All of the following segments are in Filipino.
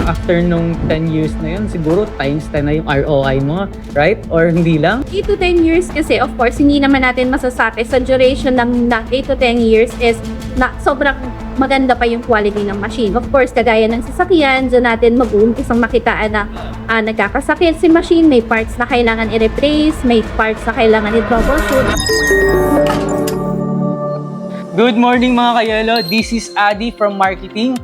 after nung 10 years na yun, siguro times 10 na yung ROI mo, right? Or hindi lang? 8 to 10 years kasi, of course, hindi naman natin masasabi sa duration ng 8 to 10 years is na sobrang maganda pa yung quality ng machine. Of course, kagaya ng sasakyan, dyan natin mag-uumpisang makitaan na nagkakasakit si machine, may parts na kailangan i-replace, may parts na kailangan i-troubleshoot. Good morning mga kayelo, this is Adi from Marketing.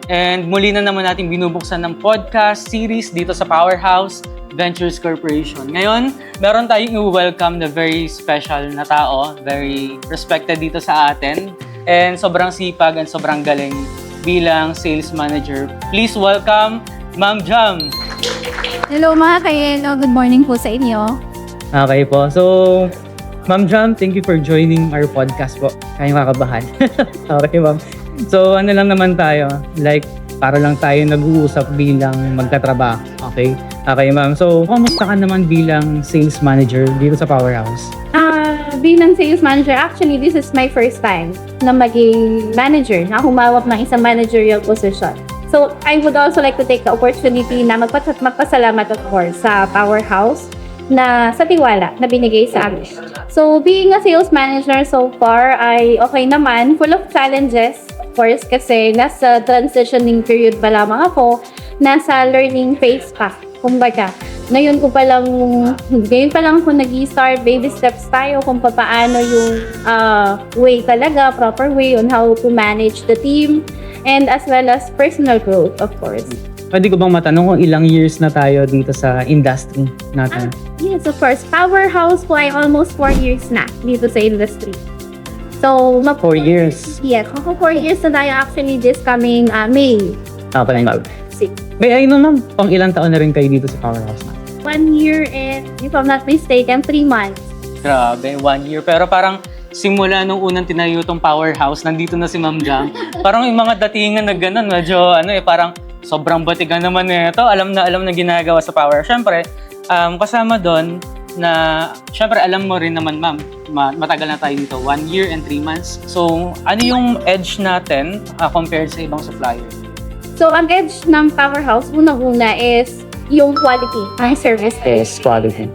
And muli na naman natin binubuksan ng podcast series dito sa Powerhouse Ventures Corporation. Ngayon, meron tayong i-welcome na very special na tao, very respected dito sa atin. And sobrang sipag and sobrang galing bilang sales manager. Please welcome Ma'am Jam. Hello mga kayelo, good morning po sa inyo. Okay po, so Ma'am Jam, thank you for joining our podcast po. Kayong kakabahan. Okay ma'am. So ano lang naman tayo, like para lang tayo nag-uusap bilang magkatrabaho. Okay? Okay ma'am. So kamusta ka naman bilang sales manager dito sa Powerhouse? Bilang sales manager, actually this is my first time na maging manager, na humawak ng isang managerial position. So I would also like to take the opportunity na magpasalamat of course sa Powerhouse na sa tiwala na binigay sa amin. So being a sales manager so far ay okay naman, full of challenges. Of course, kasi nasa transitioning period pa lamang ako, nasa learning phase pa. Kumbaga, ngayon pa lang ako nag-start, baby steps tayo kung paano yung way talaga, proper way on how to manage the team, and as well as personal growth, of course. Pwede ko bang matanong kung ilang years na tayo dito sa industry natin? Yes, of course. Powerhouse po ay almost 4 years na dito sa industry. So, 4 years. Yes, 4 years na tayo actually this coming May. Okay ma'am. 6. May ayun ma'am, pang ilang taon na rin kayo dito sa Powerhouse na? 1 year and, if I'm not mistaken, 3 months. Grabe, 1 year. Pero parang simula nung unang tinayo tong Powerhouse, nandito na si Ma'am Jam. Parang yung mga datingan na gano'n, medyo parang sobrang batigan naman nito. Alam na ginagawa sa Power. Siyempre, kasama doon na, siyempre alam mo rin naman ma'am, matagal na tayo dito, 1 year and 3 months. So, ano yung edge natin compared sa ibang supplier? So, ang edge ng Powerhouse, unang-una is yung quality ng service. Yes, quality.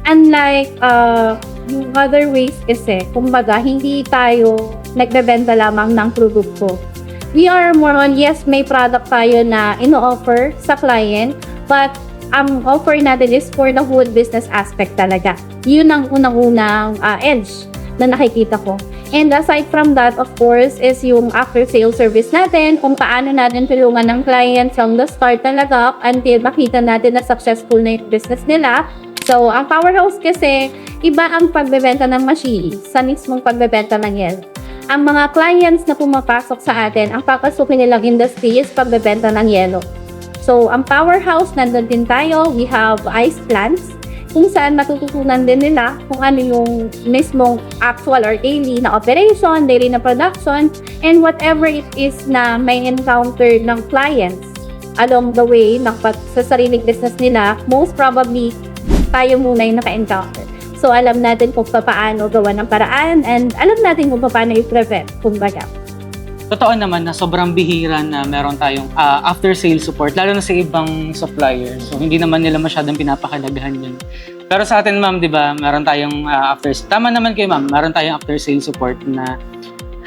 Unlike yung other ways kasi, kumbaga, hindi tayo nagbebenta lamang ng produkto. We are more on, yes, may product tayo na ino-offer sa client, but ang offer natin is for the whole business aspect talaga. Yun ang unang-unang edge na nakikita ko. And aside from that, of course, is yung after-sales service natin, kung paano natin tulungan ng client from the start talaga until makita natin na successful na yung business nila. So, ang Powerhouse kasi, iba ang pagbebenta ng machine sa mismong pagbebenta ng yel. Ang mga clients na pumapasok sa atin, ang papasukin nilang industry is pagbebenta ng yelo. So, ang Powerhouse, nandun din tayo. We have ice plants, kung saan matututunan din nila kung ano yung mismong actual or daily na operation, daily na production, and whatever it is na may encounter ng clients along the way sa sariling business nila, most probably, tayo muna yung naka-encounter. So, alam natin kung paano gawa ng paraan and alam natin kung paano i-prevent, kumbaga. Totoo naman na sobrang bihira na meron tayong after-sales support, lalo na sa ibang supplier. So, hindi naman nila masyadong pinapakalagahan yun. Pero sa atin, ma'am, di ba, meron tayong tama naman kayo, ma'am, meron tayong after-sales support na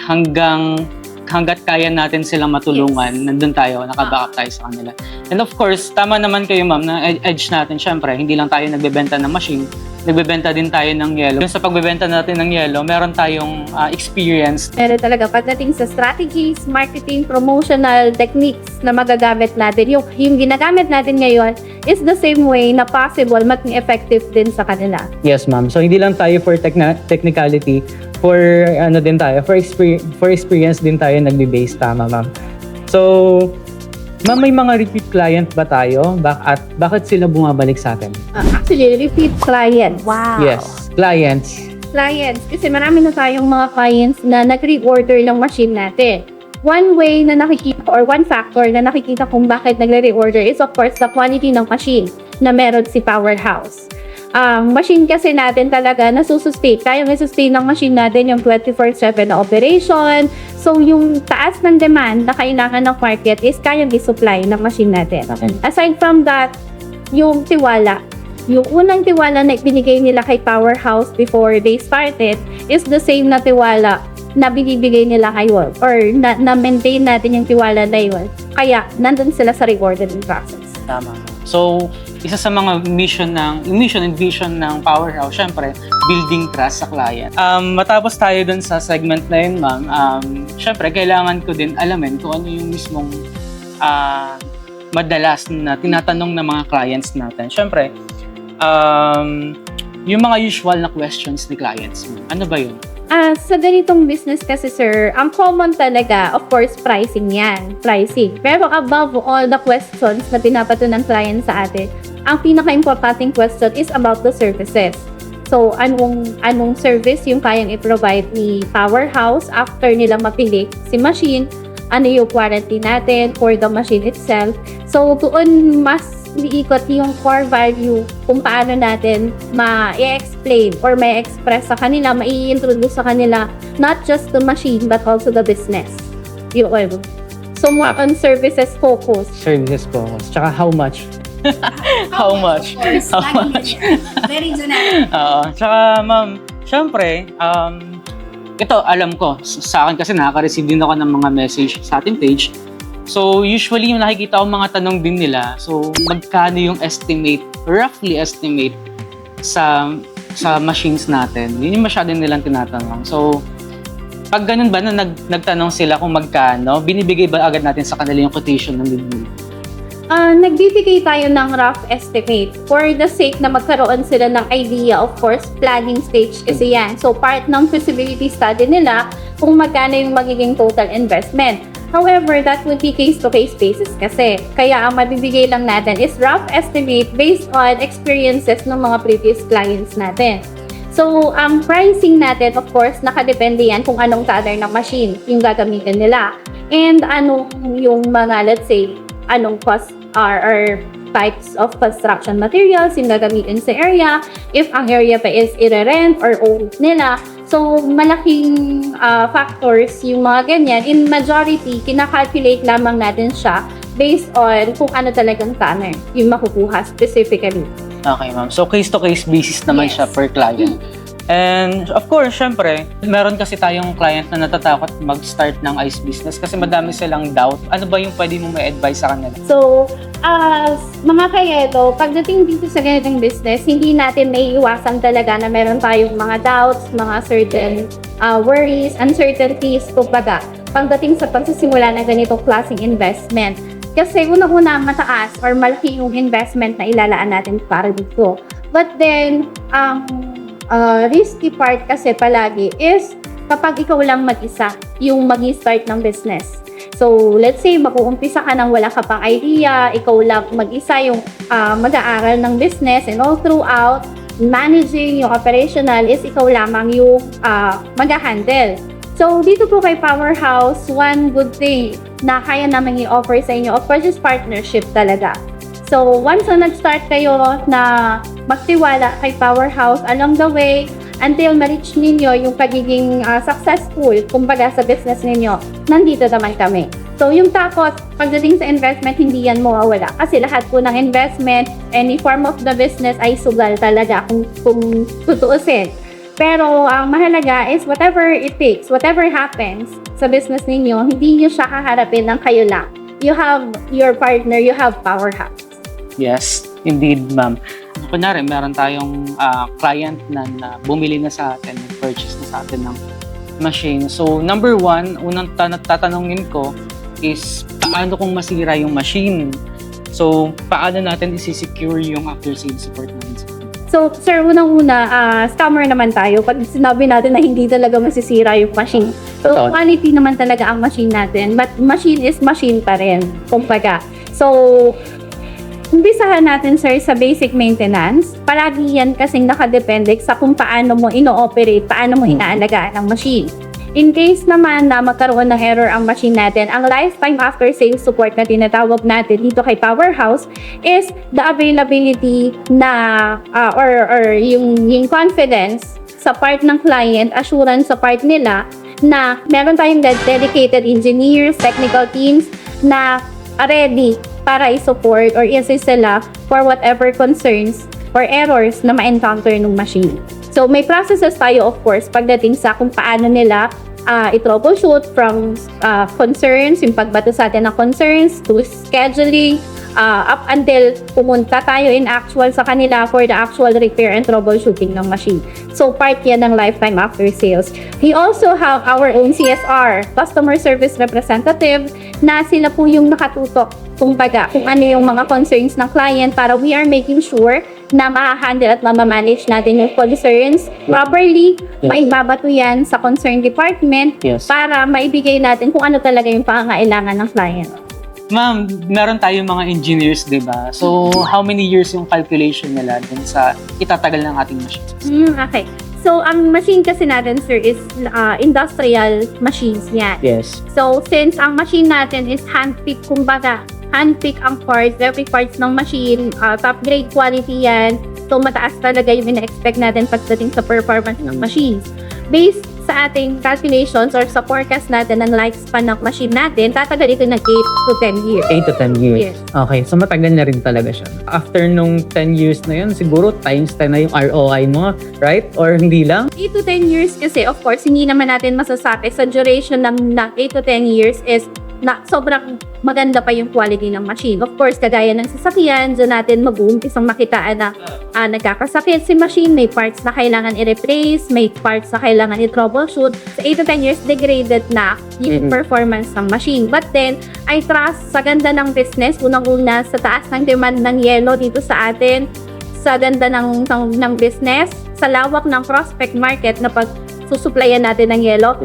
hanggat kaya natin silang matulungan, nandun tayo, naka-backup tayo sa kanila. And of course, tama naman kayo, ma'am, na edge natin, syempre, hindi lang tayo nagbebenta ng machine, nagbebenta din tayo ng yelo. Sa pagbebenta natin ng yelo, meron tayong experience. Meron talaga pagdating sa strategies, marketing, promotional techniques na magagamit natin. Yung ginagamit natin ngayon is the same way na possible maging effective din sa kanila. Yes, ma'am. So, hindi lang tayo for technicality, for din tayo, for experience din tayo nagbe-base. Tama, ma'am. So, ma'am, may mga repeat client ba tayo? At bakit sila bumabalik sa atin? Actually, repeat clients. Wow. Yes, clients. Kasi marami na tayong mga clients na nag-reorder ng machine natin. One way na nakikita or one factor na nakikita kung bakit nagre-reorder is of course the quality ng machine na meron si Powerhouse. Ang machine kasi natin talaga nasusustain. Kaya nasusustain ng machine natin yung 24/7 na operation. So, yung taas ng demand na kailangan ng market is kayang i-supply ng machine natin. Okay. Aside from that, yung tiwala. Yung unang tiwala na binigay nila kay Powerhouse before they started is the same na tiwala na binibigay nila kay Wolf or na-maintain natin yung tiwala na yun. Kaya, nandun sila sa rewarded process. Tama. So, isa sa mga mission and vision ng Powerhouse, syempre, building trust sa client. Matapos tayo dun sa segment na yun, ma'am, syempre, kailangan ko din alamin kung ano yung mismong madalas na tinatanong ng mga clients natin. Syempre, yung mga usual na questions ni clients, ma'am, ano ba yun? Sa ganitong business kasi, sir, ang common talaga, of course, pricing yan. Pricing. Pero above all the questions na pinapato ng client sa atin, ang pinaka-importanting question is about the services. So, anong service yung kayang i-provide ni Powerhouse after nila mapili si machine, ano yung warranty natin for the machine itself. So, doon mas liikot yung core value kung paano natin ma-explain or ma-express sa kanila, ma-i-introduce sa kanila not just the machine but also the business. Yun. So, more on services focus. Services focus. Tsaka how much? How much? Of course, How lagi much? ganyan. Very generic. Tsaka ma'am, syempre, ito alam ko, sa akin kasi nakaka-receive din ako ng mga message sa ating page. So, usually yung nakikita ko mga tanong din nila, so magkano yung roughly estimate sa machines natin? Yun yung masyado nilang tinatanong. So, pag ganun ba na nagtanong sila kung magkano, binibigay ba agad natin sa kanila yung quotation ng binibili? Nagbibigay tayo ng rough estimate for the sake na magkaroon sila ng idea. Of course, planning stage kasi yan. So, part ng feasibility study nila kung magkano yung magiging total investment. However, that would be case-to-case basis kasi. Kaya ang mabibigay lang natin is rough estimate based on experiences ng mga previous clients natin. So, ang pricing natin, of course, nakadepende yan kung anong color ng machine yung gagamitin nila. And ano yung mga, let's say, anong cost or types of construction materials yung gagamitin sa area. If ang area pa is i-rent or own nila. So, malaking factors yung mga ganyan. In majority, kinakalculate lamang natin siya based on kung ano talagang tanner yung makukuha specifically. Okay, ma'am. So, case-to-case basis naman Yes. siya per client. And of course, syempre, meron kasi tayong client na natatakot mag-start ng ice business kasi madami silang doubt. Ano ba yung pwede mong ma-advise sa kanila? So, as mga kayeto, pagdating dito sa ganitong business, hindi natin may iwasan talaga na meron tayong mga doubts, mga certain worries, uncertainties, kumbaga, pagdating sa pagsisimula ng ganitong klaseng investment. Kasi unang-una mataas or malaki yung investment na ilalaan natin para dito. But then, risky part kasi palagi is kapag ikaw lang mag-isa yung mag-start ng business. So, let's say, mag-uumpisa ka nang wala ka pang idea, ikaw lang mag-isa yung mag-aaral ng business and all throughout, managing yung operational is ikaw lamang yung mag-handle. So, dito po kay Powerhouse, one good thing na kaya naman i-offer sa inyo, of course, is partnership talaga. So, once na nag-start kayo na magtiwala kay Powerhouse along the way, until ma-reach ninyo yung pagiging successful, kumbaga sa business ninyo, nandito naman kami. So, yung takot, pagdating sa investment, hindi yan mawawala. Kasi lahat po ng investment, any form of the business ay sugal talaga kung tutuusin. Pero, ang mahalaga is whatever it takes, whatever happens sa business ninyo, hindi nyo siya kaharapin ng kayo lang. You have your partner, you have Powerhouse. Yes, indeed, ma'am. Kunyari, meron tayong client na bumili na sa atin, purchase na sa atin ng machine. So, number one, unang tatanungin ko is, paano kung masira yung machine? So, paano natin isi-secure yung after-sales support natin sa atin? So, sir, unang-una, scammer naman tayo pag sinabi natin na hindi talaga masisira yung machine. So, Totoo. quality naman talaga ang machine natin. But machine is machine pa rin, kumbaga. So, umpisahan natin, sir, sa basic maintenance. Palagi yan kasing nakadepende sa kung paano mo ino-operate, paano mo inaalagaan ang machine. In case naman na magkaroon ng error ang machine natin, ang lifetime after sales support na tinatawag natin dito kay Powerhouse is the availability na or yung confidence sa part ng client, assurance sa part nila na meron tayong dedicated engineers, technical teams na ready para i-support or i-assist sila for whatever concerns or errors na ma-encounter ng machine. So, may processes tayo, of course, pagdating sa kung paano nila i-troubleshoot from concerns, yung pagbato sa atin ng concerns, to scheduling, up until pumunta tayo in actual sa kanila for the actual repair and troubleshooting ng machine. So, part yan ng lifetime after sales. We also have our own CSR, Customer Service Representative, na sila po yung nakatutok kung ano yung mga concerns ng client para we are making sure na ma-handle at ma-manage natin yung concerns properly. Maibabato yan sa concern department para maibigay natin kung ano talaga yung pangangailangan ng client. Ma'am, meron tayong mga engineers, di ba? So, how many years yung calculation nila dun sa itatagal ng ating machines? Okay. So, ang machine kasi natin, sir, is industrial machines yan. Yes. So, since ang machine natin is hand-pick, kumbaga, hand-pick ang parts, every parts ng machine, top grade quality yan. So, mataas talaga yung ina-expect natin pagdating sa performance ng machines. Based sa ating calculations or sa forecast natin ng lifespan ng machine natin, tatagal ito ng 8 to 10 years. 8 to 10 years. Yes. Okay, so matagal na rin talaga siya. After nung 10 years na yun, siguro times 10 na yung ROI mo, right? Or hindi lang? 8 to 10 years kasi, of course, hindi naman natin masasabi sa duration ng 8 to 10 years is na sobrang maganda pa yung quality ng machine. Of course, kagaya ng sasakyan, dyan natin mag-uumpisang makitaan na nagkakasakit si machine, may parts na kailangan i-replace, may parts na kailangan i-troubleshoot. Sa 8 to 10 years, degraded na yung performance ng machine. But then, I trust sa ganda ng business, unang-una sa taas ng demand ng yelo dito sa atin, sa ganda ng business, sa lawak ng prospect market na pag susuplayan natin ng yelo.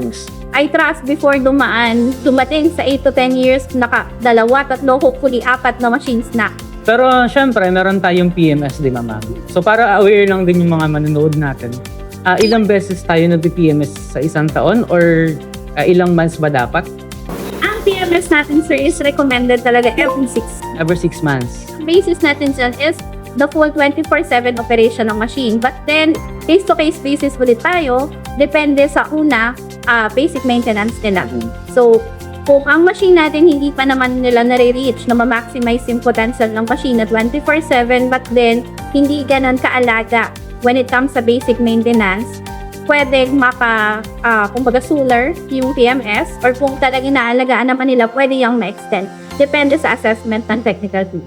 I trust before dumating sa 8 to 10 years, naka-2, 3, hopefully 4 na machines na. Pero syempre, meron tayong PMS, di ba, ma'am? So para aware lang din yung mga manonood natin, ilang beses tayo nag-PMS sa isang taon or ilang months ba dapat? Ang PMS natin, sir, is recommended talaga every 6. Every 6 months. Basis natin dyan is the full 24/7 operation ng machine. But then, case-to-case basis ulit tayo, depende sa basic maintenance nila. So, kung ang machine natin hindi pa naman nila nare-reach na ma-maximize yung potential ng machine na 24/7, but then, hindi ganun kaalaga when it comes sa basic maintenance, pwedeng kumbaga solar yung PMS, or kung talagang inaalagaan naman nila, pwede yung ma-extend. Depende sa assessment ng technical team.